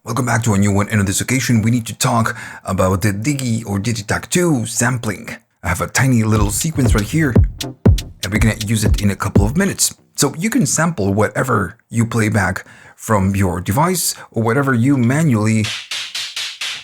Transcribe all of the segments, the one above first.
Welcome back to a new one, and on this occasion we need to talk about the Digi or DIGITAKT 2 sampling. I have a tiny little sequence right here, and we're gonna use it in a couple of minutes. So you can sample whatever you play back from your device or whatever you manually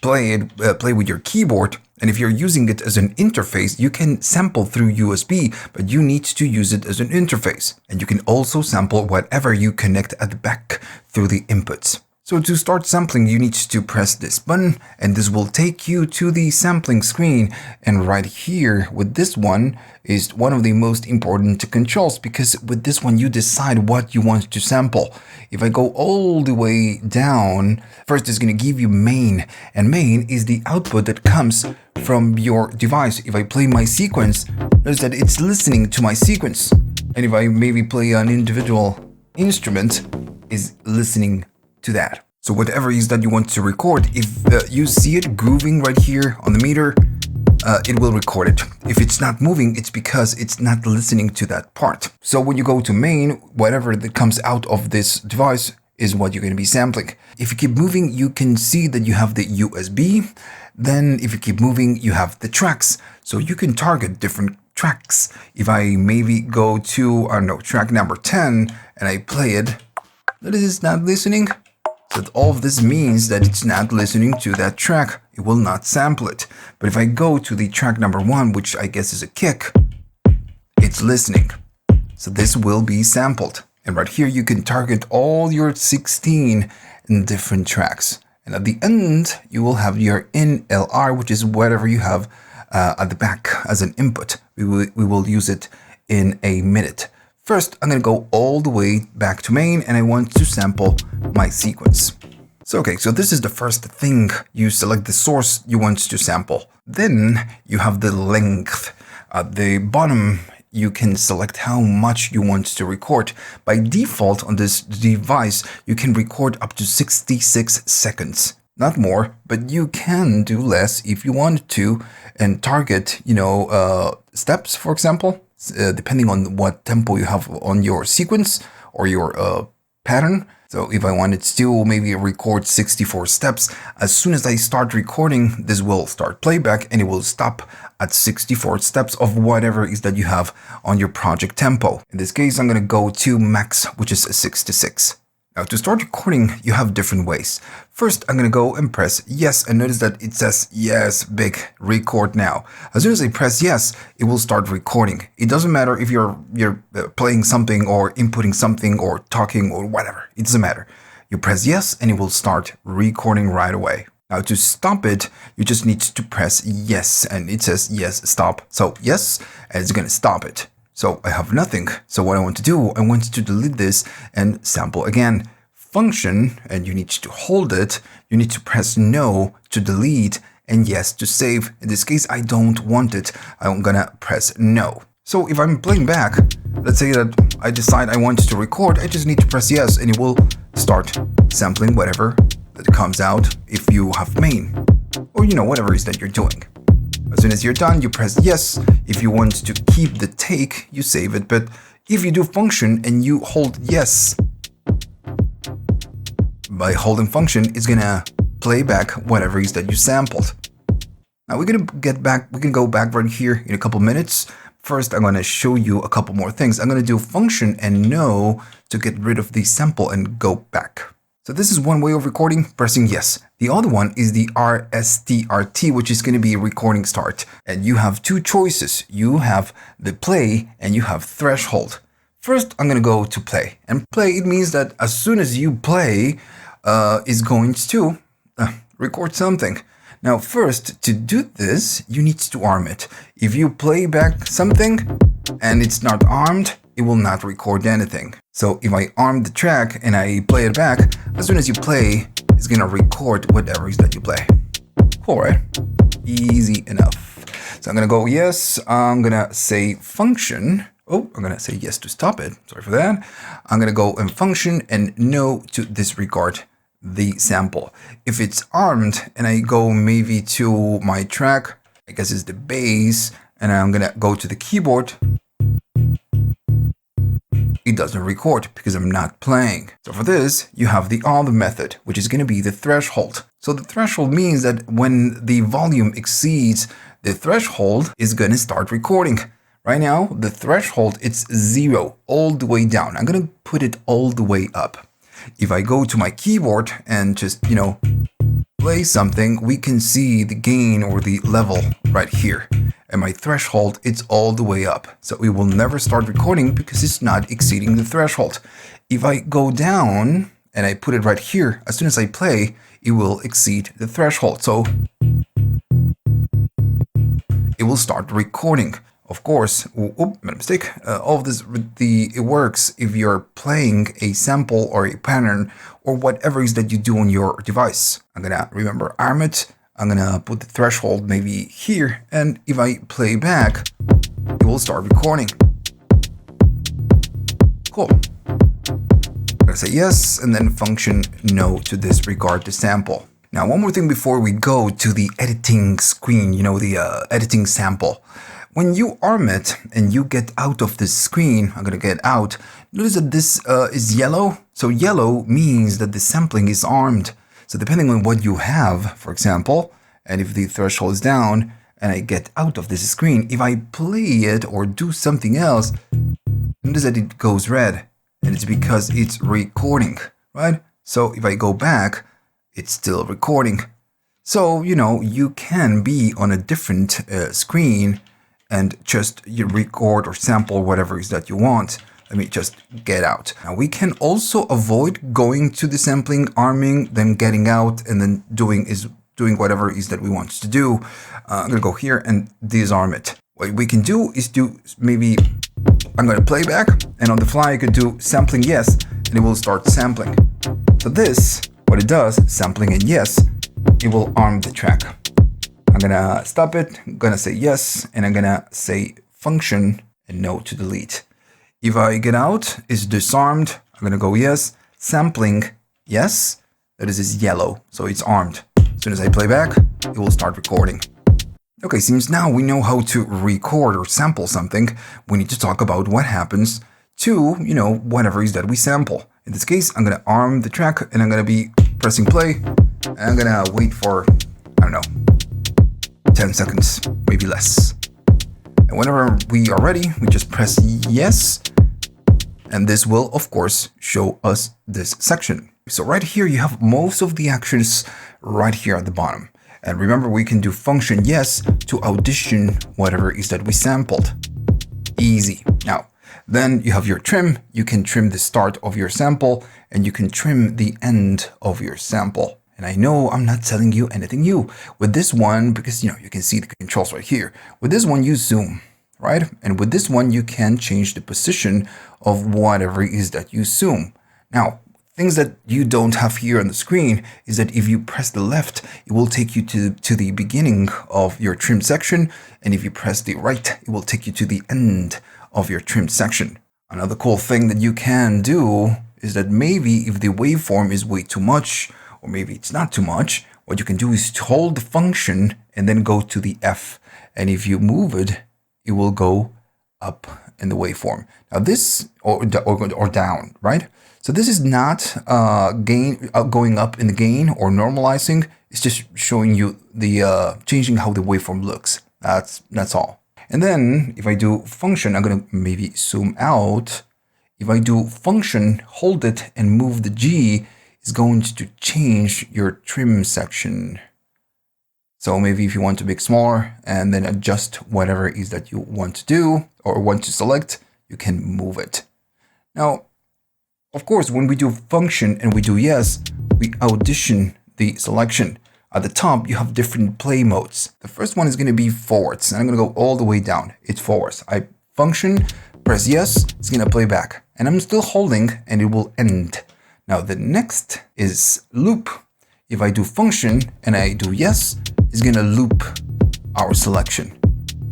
play with your keyboard. And if you're using it as an interface, you can sample through USB, but you need to use it as an interface. And you can also sample whatever you connect at the back through the inputs. So to start sampling, you need to press this button, and this will take you to the sampling screen. And right here with this one is one of the most important controls, because with this one you decide what you want to sample. If I go all the way down, first it's going to give you main, and main is the output that comes from your device. If I play my sequence, notice that it's listening to my sequence. And if I maybe play an individual instrument, is listening to that. So whatever it is that you want to record, if you see it grooving right here on the meter, it will record it. If it's not moving, it's because it's not listening to that part. So when you go to main, whatever that comes out of this device is what you're going to be sampling. If you keep moving, you can see that you have the USB. Then if you keep moving, you have the tracks. So you can target different tracks. If I maybe go to, I don't know, track number 10 and I play it, that is not listening. So all of this means that it's not listening to that track. It will not sample it. But if I go to the track number 1, which I guess is a kick, it's listening. So this will be sampled. And right here you can target all your 16 different tracks. And at the end, you will have your NLR, which is whatever you have at the back as an input. We will use it in a minute. First, I'm going to go all the way back to main, and I want to sample my sequence. So this is the first thing. You select the source you want to sample. Then you have the length. At the bottom, you can select how much you want to record. By default on this device, you can record up to 66 seconds. Not more, but you can do less if you want to, and target, steps, for example. Depending on what tempo you have on your sequence or your pattern. So if I wanted to maybe record 64 steps, as soon as I start recording, this will start playback and it will stop at 64 steps of whatever it is that you have on your project tempo. In this case, I'm going to go to max, which is 66. Now to start recording, you have different ways. First, I'm going to go and press yes, and notice that it says yes, big, record now. As soon as I press yes, it will start recording. It doesn't matter if you're playing something or inputting something or talking or whatever. It doesn't matter. You press yes and it will start recording right away. Now to stop it, you just need to press yes, and it says yes, stop. So yes, and it's going to stop it. So I have nothing. So what I want to do, I want to delete this and sample again. Function, and you need to hold it. You need to press no to delete and yes to save. In this case, I don't want it. I'm gonna press no. So if I'm playing back, let's say that I decide I want to record, I just need to press yes and it will start sampling whatever that comes out if you have main or whatever it is that you're doing. As soon as you're done, you press yes. If you want to keep the take, you save it. But if you do function and you hold yes, by holding function, it's gonna play back whatever it is that you sampled. Now we're gonna go back right here in a couple minutes. First, I'm gonna show you a couple more things. I'm gonna do function and no to get rid of the sample and go back. So this is one way of recording, pressing yes. The other one is the RSTRT, which is going to be recording start. And you have two choices. You have the play and you have threshold. First, I'm going to go to play. And play, it means that as soon as you play, is going to record something. Now, first, to do this, you need to arm it. If you play back something and it's not armed, it will not record anything. So if I arm the track and I play it back, as soon as you play, it's gonna record whatever it is that you play. All right, easy enough. So I'm gonna go yes, I'm gonna say function. Oh, I'm gonna say yes to stop it, sorry for that. I'm gonna go and function and no to disregard the sample. If it's armed and I go maybe to my track, I guess it's the bass, and I'm gonna go to the keyboard, it doesn't record because I'm not playing. So for this, you have the other method, which is going to be the threshold. So the threshold means that when the volume exceeds the threshold, it's going to start recording. Right now, the threshold, it's 0 all the way down. I'm going to put it all the way up. If I go to my keyboard and just, play something, we can see the gain or the level right here. And my threshold, it's all the way up. So it will never start recording because it's not exceeding the threshold. If I go down and I put it right here, as soon as I play, it will exceed the threshold. So it will start recording. Of course, made a mistake. All of this, it works if you're playing a sample or a pattern or whatever it is that you do on your device. I'm gonna remember arm it. I'm gonna put the threshold maybe here, and if I play back, it will start recording. Cool. I'm gonna say yes, and then function no to disregard the sample. Now, one more thing before we go to the editing screen, the editing sample. When you arm it and you get out of this screen, I'm going to get out. Notice that this is yellow. So yellow means that the sampling is armed. So depending on what you have, for example, and if the threshold is down and I get out of this screen, if I play it or do something else, notice that it goes red. And it's because it's recording, right? So if I go back, it's still recording. So, you can be on a different screen and just you record or sample whatever it is that you want. Let me just get out. Now we can also avoid going to the sampling, arming, then getting out, and then doing whatever it is that we want to do. I'm gonna go here and disarm it. What we can do is I'm gonna play back, and on the fly I could do sampling yes, and it will start sampling. So this, what it does, sampling and yes, it will arm the track. I'm gonna stop it, I'm gonna say yes, and I'm gonna say function and no to delete. If I get out, it's disarmed. I'm gonna go yes, sampling, yes, that is yellow, so it's armed. As soon as I play back, it will start recording. Okay, since now we know how to record or sample something, we need to talk about what happens to, whatever it is that we sample. In this case, I'm gonna arm the track and I'm gonna be pressing play, and I'm gonna wait for, 10 seconds, maybe less. And whenever we are ready, we just press yes. And this will, of course, show us this section. So right here, you have most of the actions right here at the bottom. And remember, we can do function yes to audition whatever it is that we sampled. Easy. Now, then you have your trim. You can trim the start of your sample and you can trim the end of your sample. And I know I'm not telling you anything new with this one because, you can see the controls right here. With this one, you zoom, right? And with this one, you can change the position of whatever it is that you zoom. Now, things that you don't have here on the screen is that if you press the left, it will take you to the beginning of your trim section. And if you press the right, it will take you to the end of your trim section. Another cool thing that you can do is that maybe if the waveform is way too much, or maybe it's not too much, what you can do is to hold the function and then go to the F. And if you move it, it will go up in the waveform. Now this, or down, right? So this is not going up in the gain or normalizing. It's just showing you the changing how the waveform looks. That's all. And then if I do function, I'm gonna maybe zoom out. If I do function, hold it and move the G, is going to change your trim section. So maybe if you want to make smaller and then adjust whatever it is that you want to do or want to select, you can move it. Now, of course, when we do function and we do yes, we audition the selection. At the top, you have different play modes. The first one is going to be forwards, and I'm going to go all the way down. It's forwards. I function, press yes, it's going to play back. And I'm still holding, and it will end. Now, the next is loop. If I do function and I do yes, it's going to loop our selection.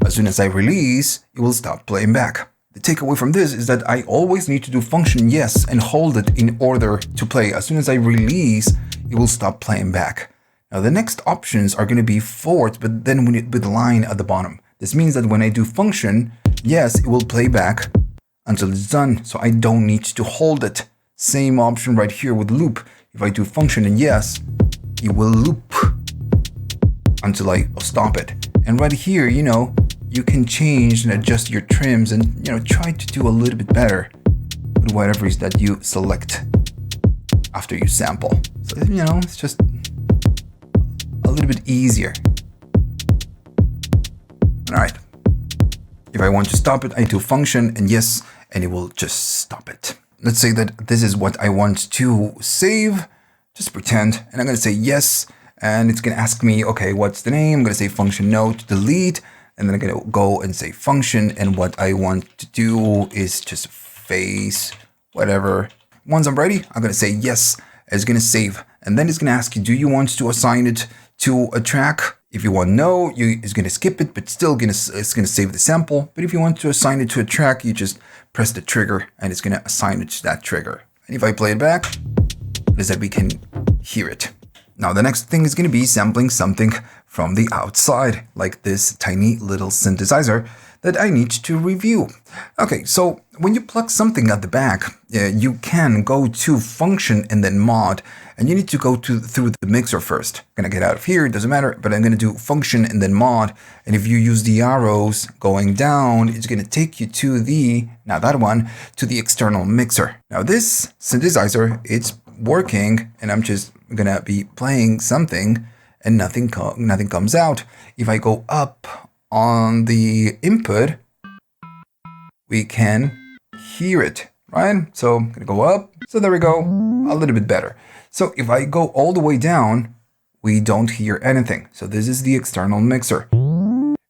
As soon as I release, it will stop playing back. The takeaway from this is that I always need to do function yes and hold it in order to play. As soon as I release, it will stop playing back. Now the next options are going to be forward, but then with the line at the bottom. This means that when I do function, yes, it will play back until it's done. So I don't need to hold it. Same option right here with loop. If I do function and yes, it will loop until I stop it. And right here, you can change and adjust your trims and, try to do a little bit better with whatever it is that you select after you sample. So, it's just a little bit easier. All right. If I want to stop it, I do function and yes, and it will just stop it. Let's say that this is what I want to save. Just pretend, and I'm going to say yes, and it's going to ask me, okay, what's the name? I'm going to say function no to delete, and then I'm going to go and say function, and what I want to do is just face whatever. Once I'm ready, I'm going to say yes, it's going to save, and then it's going to ask you, do you want to assign it to a track? If you want no, it's going to skip it, but still it's going to save the sample. But if you want to assign it to a track, you just press the trigger and it's going to assign it to that trigger. And if I play it back, is that we can hear it. Now the next thing is going to be sampling something from the outside, like this tiny little synthesizer that I need to review. Okay, so when you plug something at the back, you can go to function and then mod, and you need to go through the mixer first. I'm gonna get out of here, it doesn't matter, but I'm gonna do function and then mod. And if you use the arrows going down, it's gonna take you to not that one, to the external mixer. Now this synthesizer, it's working, and I'm just gonna be playing something, and nothing comes out. If I go up on the input, we can hear it, right? So I'm gonna go up. So there we go, a little bit better. So if I go all the way down, we don't hear anything. So this is the external mixer.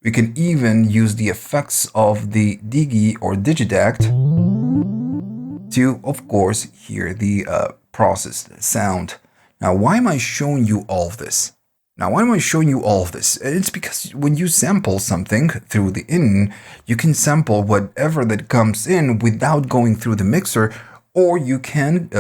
We can even use the effects of the Digi or DIGITAKT to, of course, hear the processed sound. Now, why am I showing you all of this? It's because when you sample something through the in, you can sample whatever that comes in without going through the mixer, or you can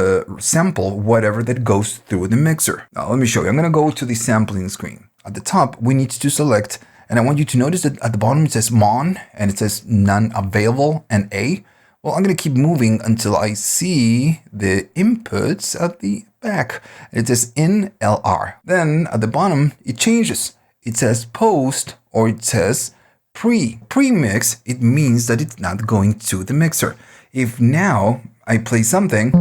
sample whatever that goes through the mixer. Now, let me show you. I'm going to go to the sampling screen. At the top, we need to select, and I want you to notice that at the bottom it says mon, and it says none available, and A. Well, I'm going to keep moving until I see the inputs at the back. It says in LR. Then at the bottom, it changes. It says post, or it says pre. Pre-mix, it means that it's not going to the mixer. If now I play something,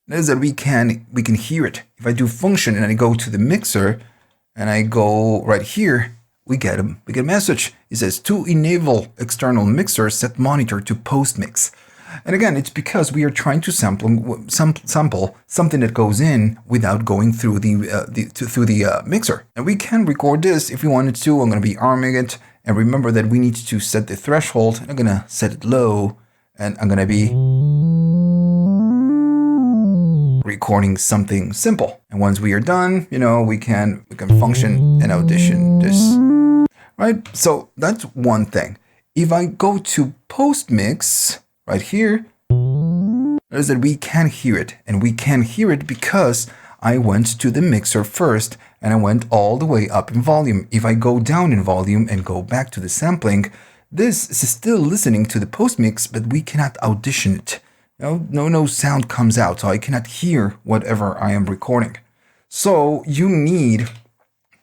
notice that we can hear it. If I do function and I go to the mixer and I go right here, we get a message. It says to enable external mixer, set monitor to post mix. And again, it's because we are trying to sample something that goes in without going through the mixer. And we can record this if we wanted to. I'm going to be arming it. And remember that we need to set the threshold. I'm going to set it low, and I'm going to be recording something simple. And once we are done, we can function and audition this. Right? So that's one thing. If I go to post mix right here, notice that we can hear it. And we can hear it because I went to the mixer first and I went all the way up in volume. If I go down in volume and go back to the sampling, this is still listening to the post mix, but we cannot audition it. No sound comes out, so I cannot hear whatever I am recording. So you need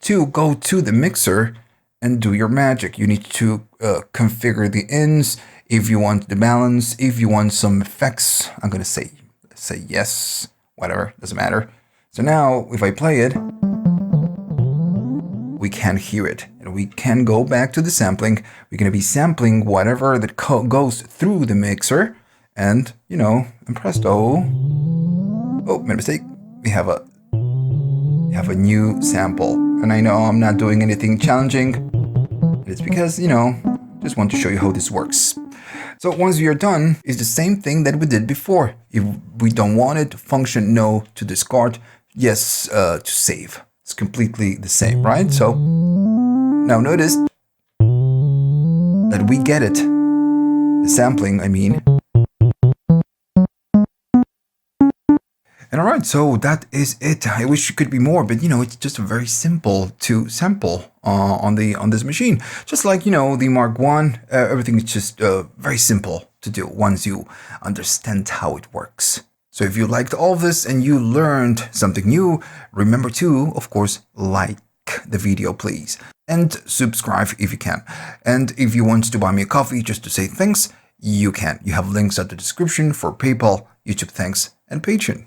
to go to the mixer and do your magic. You need to configure the ins. If you want the balance, if you want some effects, I'm going to say yes, whatever, doesn't matter. So now if I play it, we can hear it, and we can go back to the sampling. We're going to be sampling whatever that goes through the mixer, and and presto. Oh, made a mistake. We have a new sample, and I know I'm not doing anything challenging. It's because just want to show you how this works. So once we are done, it's the same thing that we did before. If we don't want it, function no to discard, yes to save. It's completely the same, right? So now notice that we get it. The sampling, I mean. And all right, so that is it. I wish it could be more, but it's just very simple to sample on this machine. Just like, the Mark 1, everything is just very simple to do once you understand how it works. So if you liked all of this and you learned something new, remember to, of course, like the video, please. And subscribe if you can. And if you want to buy me a coffee just to say thanks, you can. You have links at the description for PayPal, YouTube Thanks, and Patreon.